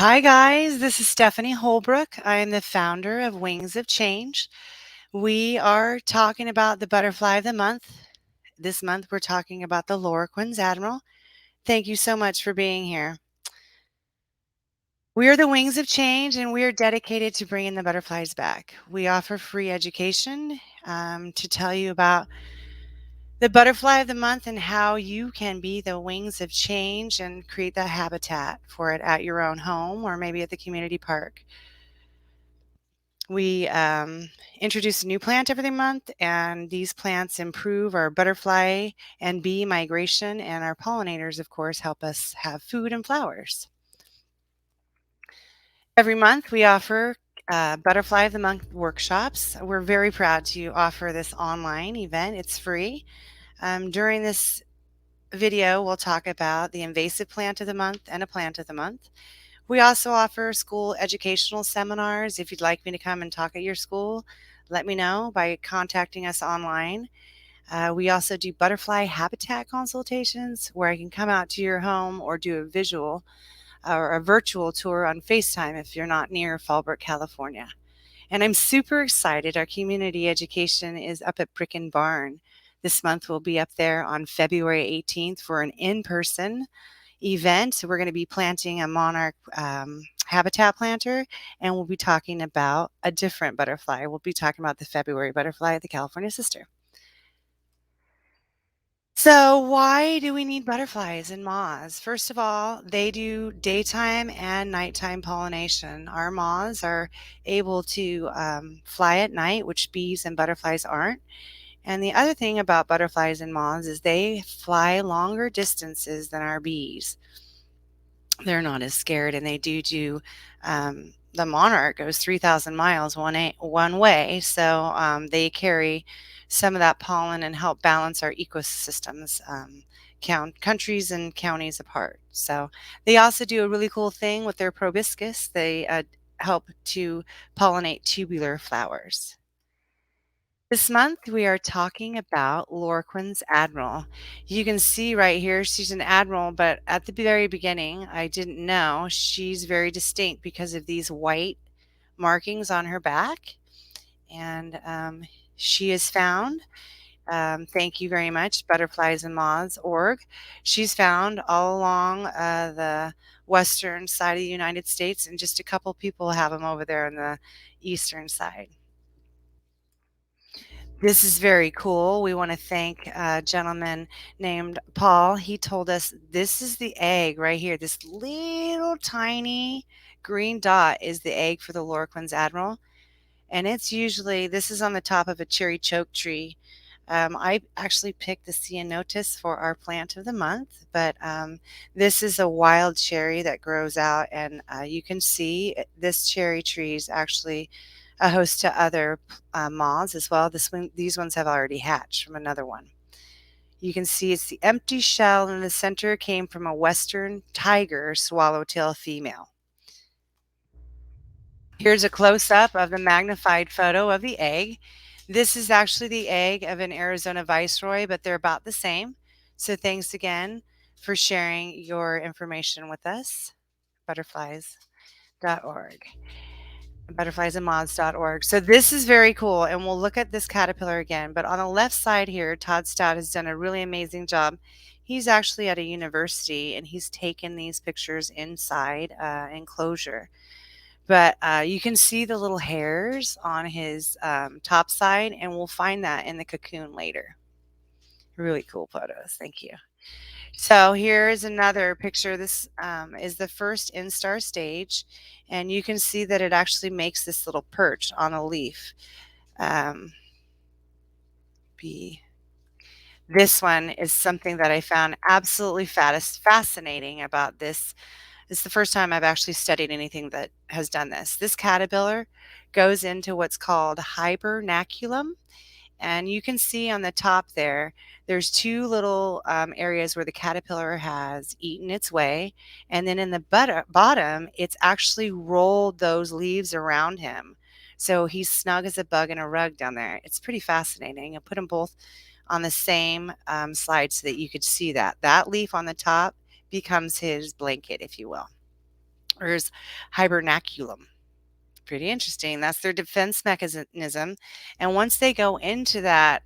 Hi, guys. This is Stephanie Holbrook. I am the founder of Wings of Change. We are talking about the butterfly of the month. This month, we're talking about the Lorquins Admiral. Thank you so much for being here. We are the Wings of Change, and we are dedicated to bringing the butterflies back. We offer free education to tell you about the butterfly of the month and how you can be the wings of change and create that habitat for it at your own home or maybe at the community park. We introduce a new plant every month, and these plants improve our butterfly and bee migration, and our pollinators, of course, help us have food and flowers. Every month, we offer Butterfly of the Month workshops. We're very proud to offer this online event. It's free. During this video, we'll talk about the invasive plant of the month and a plant of the month. We also offer school educational seminars. If you'd like me to come and talk at your school, let me know by contacting us online. We also do butterfly habitat consultations where I can come out to your home or do a visual or a virtual tour on FaceTime if you're not near Fallbrook, California. And I'm super excited. Our community education is up at Brick and Barn. This month we'll be up there on February 18th for an in-person event. We're going to be planting a monarch habitat planter, and we'll be talking about a different butterfly. We'll be talking about the February butterfly, the California sister. So, why do we need butterflies and moths? First of all, they do daytime and nighttime pollination. Our moths are able to fly at night, which bees and butterflies aren't. And the other thing about butterflies and moths is they fly longer distances than our bees. They're not as scared, and they do the monarch goes 3,000 miles one way, so they carry some of that pollen and help balance our ecosystems, countries and counties apart. So they also do a really cool thing with their proboscis. They help to pollinate tubular flowers. This month, we are talking about Lorquins Admiral. You can see right here, she's an admiral, but at the very beginning, I didn't know she's very distinct because of these white markings on her back. And she is found, thank you very much, Butterflies and Moths org. She's found all along the western side of the United States, and just a couple people have them over there on the eastern side. This is very cool. We want to thank a gentleman named Paul. He told us this is the egg right here. This little tiny green dot is the egg for the Lorquins Admiral. And it's usually, this is on the top of a cherry choke tree. I actually picked the ceanothus for our plant of the month, but this is a wild cherry that grows out, and you can see this cherry tree is actually a host to other moths as well. These ones have already hatched from another one. You can see it's the empty shell in the center came from a western tiger swallowtail female. Here's a close-up of the magnified photo of the egg. This is actually the egg of an Arizona viceroy, but they're about the same. So thanks again for sharing your information with us. Butterflies.org. Butterfliesandmoths.org. So this is very cool, and we'll look at this caterpillar again. But on the left side here, Todd Stout has done a really amazing job. He's actually at a university, and he's taken these pictures inside enclosure. But you can see the little hairs on his top side, and we'll find that in the cocoon later. Really cool photos. Thank you. So here's another picture. This is the first instar stage, and you can see that it actually makes this little perch on a leaf. This one is something that I found absolutely fascinating about this. It's the first time I've actually studied anything that has done this. This caterpillar goes into what's called hibernaculum. And you can see on the top there, there's two little areas where the caterpillar has eaten its way. And then in the bottom, it's actually rolled those leaves around him. So he's snug as a bug in a rug down there. It's pretty fascinating. I put them both on the same slide so that you could see that. That leaf on the top becomes his blanket, if you will. There's hibernaculum. Pretty interesting. That's their defense mechanism. And once they go into that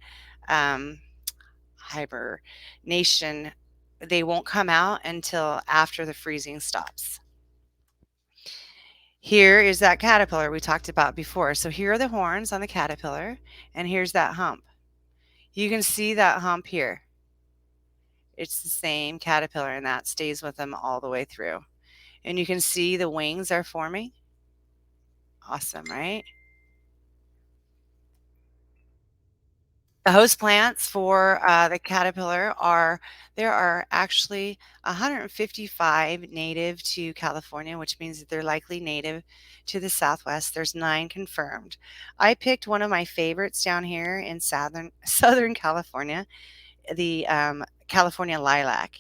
um, hibernation, they won't come out until after the freezing stops. Here is that caterpillar we talked about before. So here are the horns on the caterpillar, and here's that hump. You can see that hump here. It's the same caterpillar, and that stays with them all the way through. And you can see the wings are forming. Awesome, right? The host plants for the caterpillar are there are actually 155 native to California, which means that they're likely native to the Southwest. There's 9 confirmed. I picked one of my favorites down here in Southern California, the California lilac.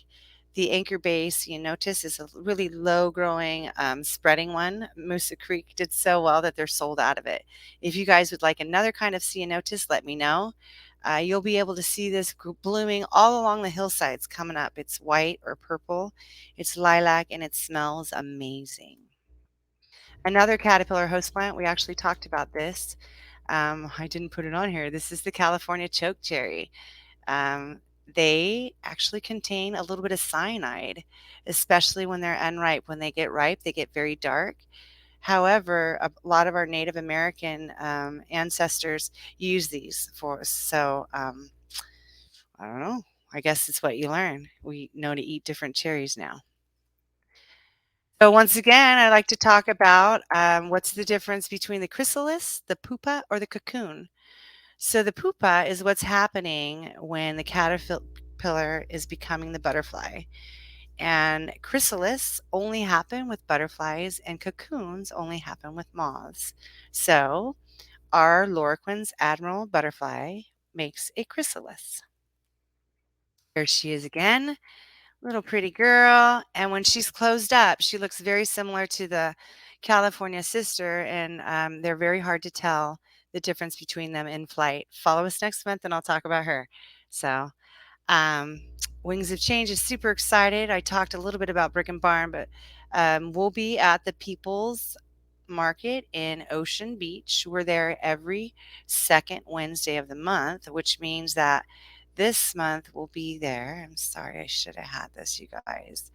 The anchor base, you notice, is a really low growing, spreading one. Moosa Creek did so well that they're sold out of it. If you guys would like another kind of ceanothus, let me know. You'll be able to see this blooming all along the hillsides coming up. It's white or purple. It's lilac and it smells amazing. Another caterpillar host plant, we actually talked about this. I didn't put it on here. This is the California chokecherry. Um, they actually contain a little bit of cyanide, especially when they're unripe. When they get ripe, they get very dark. However, a lot of our Native American ancestors use these for us. So I don't know. I guess it's what you learn. We know to eat different cherries now. So once again, I like to talk about what's the difference between the chrysalis, the pupa, or the cocoon. So the pupa is what's happening when the caterpillar is becoming the butterfly. And chrysalis only happen with butterflies and cocoons only happen with moths. So our Lorquins Admiral butterfly makes a chrysalis. Here she is again, little pretty girl. And when she's closed up, she looks very similar to the California sister, and they're very hard to tell the difference between them in flight. Follow us next month, and I'll talk about her. So, um, Wings of Change is super excited. I talked a little bit about Brick and Barn, but we'll be at the People's Market in Ocean Beach. We're there every second Wednesday of the month, which means that this month we'll be there. I'm sorry, I should have had this, you guys.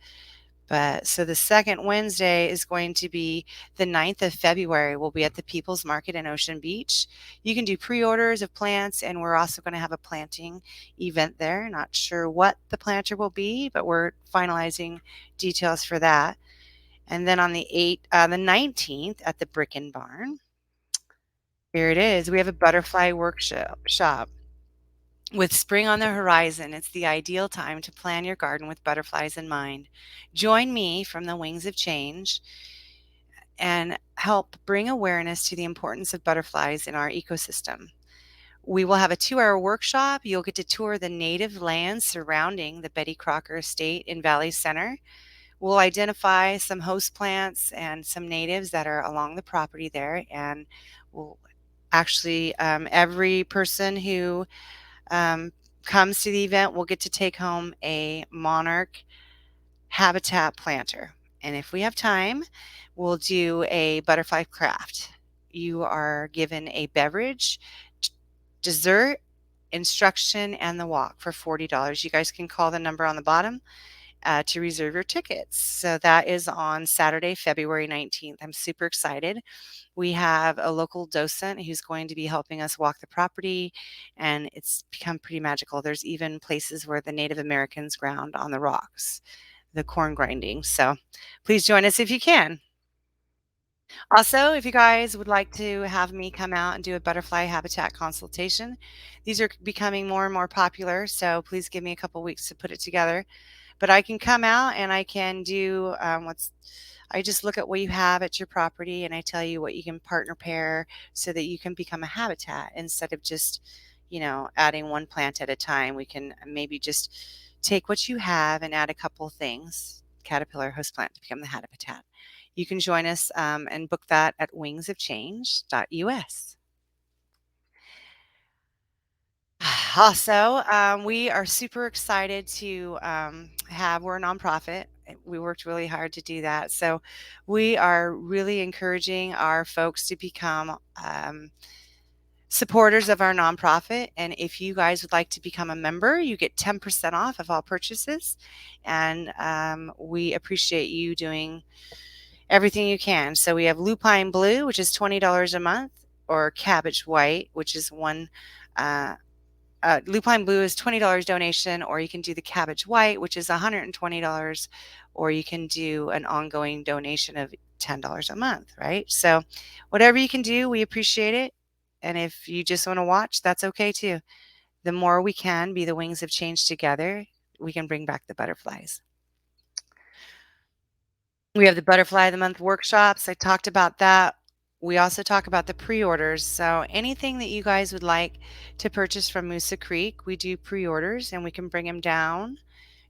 But so the second Wednesday is going to be the 9th of February. We'll be at the People's Market in Ocean Beach. You can do pre-orders of plants, and we're also going to have a planting event there. Not sure what the planter will be, but we're finalizing details for that. And then on the 19th at the Brick and Barn, here it is. We have a butterfly workshop shop. With spring on the horizon, it's the ideal time to plan your garden with butterflies in mind. Join me from the Wings of Change and help bring awareness to the importance of butterflies in our ecosystem. We will have a 2-hour workshop. You'll get to tour the native lands surrounding the Betty Crocker Estate in Valley Center. We'll identify some host plants and some natives that are along the property there, and we'll actually every person who um, comes to the event will get to take home a monarch habitat planter. And if we have time, we'll do a butterfly craft. You are given a beverage, dessert, instruction, and the walk for $40. You guys can call the number on the bottom to reserve your tickets. So that is on Saturday, February 19th. I'm super excited. We have a local docent who's going to be helping us walk the property, and it's become pretty magical. There's even places where the Native Americans ground on the rocks, the corn grinding. So please join us if you can. Also, if you guys would like to have me come out and do a butterfly habitat consultation, these are becoming more and more popular. So please give me a couple weeks to put it together. But I can come out and I can do I just look at what you have at your property and I tell you what you can partner pair so that you can become a habitat instead of just, adding one plant at a time. We can maybe just take what you have and add a couple things, caterpillar host plant to become the habitat. You can join us and book that at wingsofchange.us. Also, we are super excited to we're a nonprofit. We worked really hard to do that. So we are really encouraging our folks to become supporters of our nonprofit. And if you guys would like to become a member, you get 10% off of all purchases. And we appreciate you doing everything you can. So we have lupine blue, which is $20 a month, or cabbage white, which is uh, lupine blue is $20 donation, or you can do the cabbage white, which is $120, or you can do an ongoing donation of $10 a month, right? So whatever you can do, we appreciate it. And if you just want to watch, that's okay too. The more we can be the wings of change together, we can bring back the butterflies. We have the Butterfly of the Month workshops. I talked about that. We also talk about the pre-orders. So anything that you guys would like to purchase from Moosa Creek, we do pre-orders and we can bring them down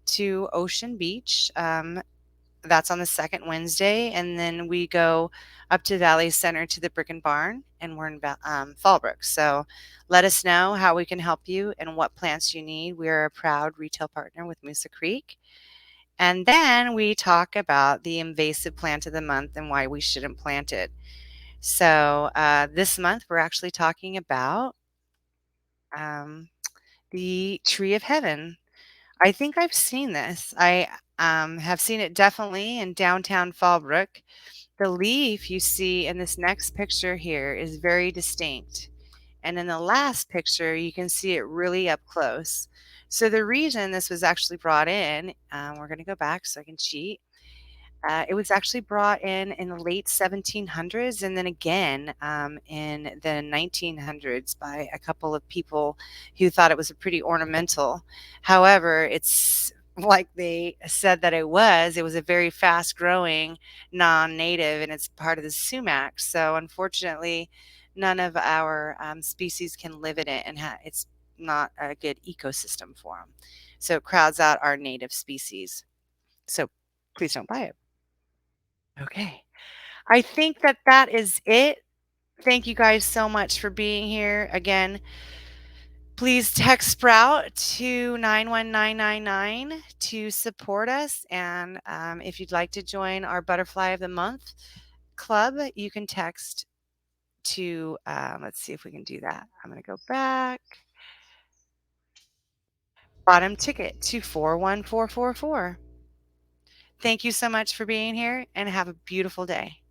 to Ocean Beach. That's on the second Wednesday. And then we go up to Valley Center to the Brick and Barn, and we're in Fallbrook. So let us know how we can help you and what plants you need. We are a proud retail partner with Moosa Creek. And then we talk about the invasive plant of the month and why we shouldn't plant it. So this month we're actually talking about um, the tree of heaven. I think I've seen this. I have seen it definitely in downtown Fallbrook. The leaf you see in this next picture here is very distinct. And in the last picture, you can see it really up close. So the reason this was actually brought in, we're going to go back so I can cheat. It was actually brought in the late 1700s and then again in the 1900s by a couple of people who thought it was a pretty ornamental. However, it's like they said that it was a very fast growing non-native and it's part of the sumac. So unfortunately, none of our species can live in it and it's not a good ecosystem for them. So it crowds out our native species. So please don't buy it. Okay. I think that that is it. Thank you guys so much for being here. Again, please text Sprout to 91999 to support us. And if you'd like to join our Butterfly of the Month club, you can text to, let's see if we can do that. I'm going to go back. Bottom ticket to 41444. Thank you so much for being here and have a beautiful day.